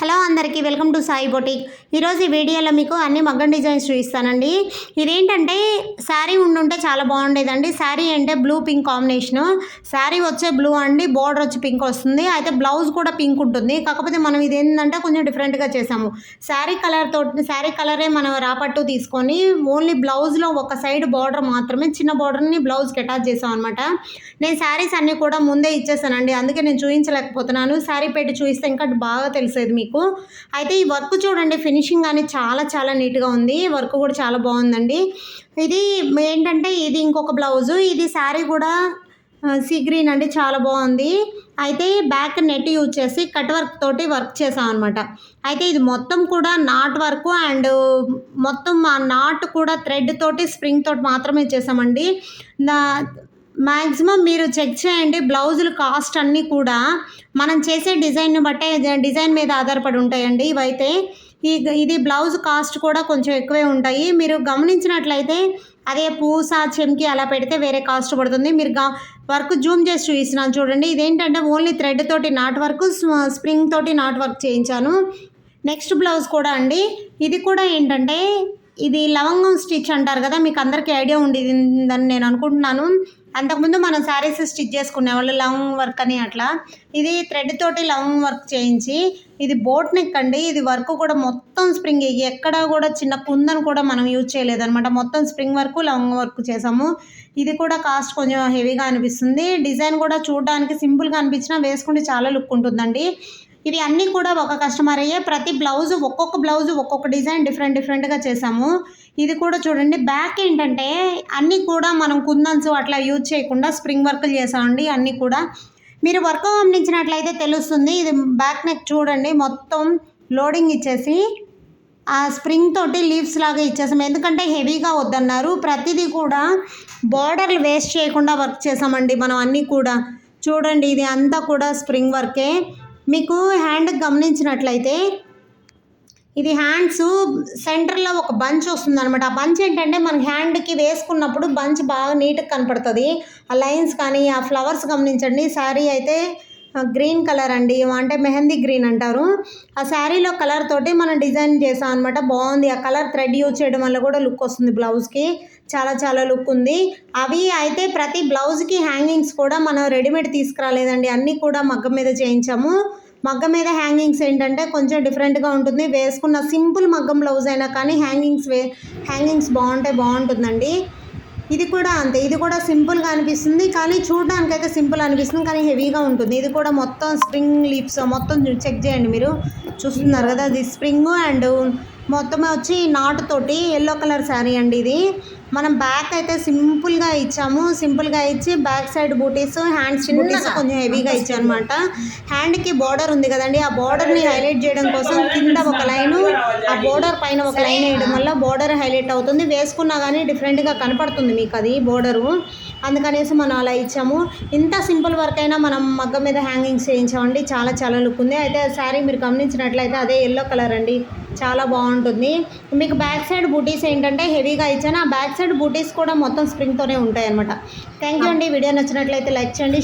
Hello అందరికీ welcome to Sai boutique. ఈరోజు ఈ వీడియోలో మీకు అన్ని మగ్గం డిజైన్స్ చూపిస్తానండి. ఇదేంటంటే శారీ ఉండుంటే చాలా బాగుండేదండి. శారీ అంటే బ్లూ పింక్ కాంబినేషను. శారీ వచ్చే బ్లూ అండి, బోర్డర్ వచ్చి పింక్ వస్తుంది. అయితే బ్లౌజ్ కూడా పింక్ ఉంటుంది. కాకపోతే మనం ఇది ఏంటంటే కొంచెం డిఫరెంట్గా చేసాము. శారీ కలరే మనం రాపట్టు తీసుకొని ఓన్లీ బ్లౌజ్లో ఒక సైడ్ బార్డర్ మాత్రమే, చిన్న బార్డర్ని బ్లౌజ్కి అటాచ్ చేసాం అనమాట. నేను శారీస్ అన్నీ కూడా ముందే ఇచ్చేసానండి, అందుకే నేను చూపించలేకపోతున్నాను. శారీ పెట్టి చూపిస్తే ఇంకా బాగా తెలిసేది మీకు. అయితే ఈ వర్క్ చూడండి, ఫినిషింగ్ కానీ చాలా చాలా నీట్గా ఉంది. వర్క్ కూడా చాలా బాగుందండి. ఇది ఏంటంటే ఇది ఇంకొక బ్లౌజు. ఇది శారీ కూడా సీ గ్రీన్ అండి, చాలా బాగుంది. అయితే బ్యాక్ నెట్ యూజ్ చేసి కట్ వర్క్ తోటి వర్క్ చేసాం అనమాట. అయితే ఇది మొత్తం కూడా నాట్ వర్క్ అండ్ మొత్తం ఆ నాట్ కూడా థ్రెడ్ తోటి స్ప్రింగ్ తోటి మాత్రమే చేసామండి. మ్యాక్సిమం మీరు చెక్ చేయండి, బ్లౌజులు కాస్ట్ అన్నీ కూడా మనం చేసే డిజైన్ని బట్టే, డిజైన్ మీద ఆధారపడి ఉంటాయండి. ఇవైతే ఇది బ్లౌజ్ కాస్ట్ కూడా కొంచెం ఎక్కువే ఉంటాయి. మీరు గమనించినట్లయితే అదే పూస చెమ్కి అలా పెడితే వేరే కాస్ట్ పడుతుంది. మీరు వర్క్ జూమ్ చేసి చూపిస్తున్నాను చూడండి. ఇదేంటంటే ఓన్లీ థ్రెడ్ తోటి నాట్ వర్క్, స్ప్రింగ్ తోటి నాట్ వర్క్ చేయించాను. నెక్స్ట్ బ్లౌజ్ కూడా అండి, ఇది కూడా ఏంటంటే ఇది లవంగం స్టిచ్ అంటారు కదా, మీకు అందరికీ ఐడియా ఉండేదని నేను అనుకుంటున్నాను. అంతకుముందు మనం శారీస్ స్టిచ్ చేసుకునేవాళ్ళు లవంగ్ వర్క్ అని అట్లా. ఇది థ్రెడ్ తోటి లవంగ్ వర్క్ చేయించి, ఇది బోట్ నెక్ అండి. ఇది వర్క్ కూడా మొత్తం స్ప్రింగ్, ఎక్కడ కూడా చిన్న కుందను కూడా మనం యూజ్ చేయలేదన్నమాట. మొత్తం స్ప్రింగ్ వర్క్, లవంగ్ వర్క్ చేసాము. ఇది కూడా కాస్ట్ కొంచెం హెవీగా అనిపిస్తుంది. డిజైన్ కూడా చూడడానికి సింపుల్గా అనిపించినా వేసుకుంటే చాలా లుక్ ఉంటుందండి. ఇవి అన్నీ కూడా ఒక కస్టమర్ అయ్యే, ప్రతి బ్లౌజు ఒక్కొక్క బ్లౌజు ఒక్కొక్క డిజైన్ డిఫరెంట్గా చేసాము. ఇది కూడా చూడండి, బ్యాక్ ఏంటంటే అన్నీ కూడా మనం కుందన్స్ అట్లా యూజ్ చేయకుండా స్ప్రింగ్ వర్క్లు చేసామండి. అన్నీ కూడా మీరు వర్క్ గమనించినట్లయితే తెలుస్తుంది. ఇది బ్యాక్ నెక్ చూడండి, మొత్తం లోడింగ్ ఇచ్చేసి ఆ స్ప్రింగ్ తోటి లీవ్స్ లాగా ఇచ్చేసాము. ఎందుకంటే హెవీగా వద్దన్నారు. ప్రతిదీ కూడా బార్డర్లు వేస్ట్ చేయకుండా వర్క్ చేసామండి మనం అన్నీ కూడా. చూడండి, ఇది అంతా కూడా స్ప్రింగ్ వర్కే. మీకు హ్యాండ్ గమనించినట్లయితే ఇది హ్యాండ్స్ సెంటర్లో ఒక బంచ్ వస్తుంది అనమాట. ఆ బంచ్ ఏంటంటే మన హ్యాండ్కి వేసుకున్నప్పుడు బంచ్ బాగా నీట్గా కనపడుతుంది. ఆ లైన్స్ కానీ ఆ ఫ్లవర్స్ గమనించండి. శారీ అయితే గ్రీన్ కలర్ అండి, అంటే మెహందీ గ్రీన్ అంటారు. ఆ శారీలో కలర్ తోటి మనం డిజైన్ చేసాం అనమాట. బాగుంది. ఆ కలర్ థ్రెడ్ యూజ్ చేయడం వల్ల కూడా లుక్ వస్తుంది బ్లౌజ్కి, చాలా చాలా లుక్ ఉంది. అవి అయితే ప్రతి బ్లౌజ్కి హ్యాంగింగ్స్ కూడా మనం రెడీమేడ్ తీసుకురాలేదండి, అన్నీ కూడా మగ్గం మీద చేయించాము. మగ్గం మీద హ్యాంగింగ్స్ ఏంటంటే కొంచెం డిఫరెంట్గా ఉంటుంది. వేసుకున్న సింపుల్ మగ్గం బ్లౌజ్ అయినా కానీ హ్యాంగింగ్స్ బాగుంటుందండి. ఇది కూడా అంతే, ఇది కూడా సింపుల్గా అనిపిస్తుంది కానీ చూడడానికైతే సింపుల్ అనిపిస్తుంది కానీ హెవీగా ఉంటుంది. ఇది కూడా మొత్తం స్ప్రింగ్ లీవ్స్ మొత్తం చెక్ చేయండి, మీరు చూస్తున్నారు కదా, అది స్ప్రింగ్ అండ్ మొత్తం వచ్చి నాటు తోటి ఎల్లో కలర్ శారీ అండి. ఇది మనం బ్యాక్ అయితే సింపుల్గా ఇచ్చాము. సింపుల్గా ఇచ్చి బ్యాక్ సైడ్ బూటీస్, హ్యాండ్స్ బూటీస్ కొంచెం హెవీగా ఇచ్చాం అనమాట. హ్యాండ్కి బార్డర్ ఉంది కదండి, ఆ బార్డర్ని హైలైట్ చేయడం కోసం కింద ఒక లైను, ఆ బార్డర్ పైన ఒక లైన్ వేయడం వల్ల బార్డర్ హైలైట్ అవుతుంది. వేసుకున్నా కానీ డిఫరెంట్గా కనపడుతుంది మీకు అది బార్డరు. అందుకనేసి మనం అలా ఇచ్చాము. ఇంత సింపుల్ వర్క్ అయినా మనం మగ్గం మీద హ్యాంగింగ్స్ చేయించామండి. చాలా చాలా లుక్ ఉంది. అయితే శారీ మీరు గమనించినట్లయితే అదే ఎల్లో కలర్ అండి, చాలా బాగుంటుంది. మీకు బ్యాక్ సైడ్ బూటీస్ ఏంటంటే హెవీగా ఇచ్చాను. ఆ బ్యాక్ సైడ్ బూటీస్ కూడా మొత్తం స్ప్రింగ్తోనే ఉంటాయి అనమాట. థ్యాంక్ యూ అండి. వీడియో నచ్చినట్లయితే లైక్ చేయండి.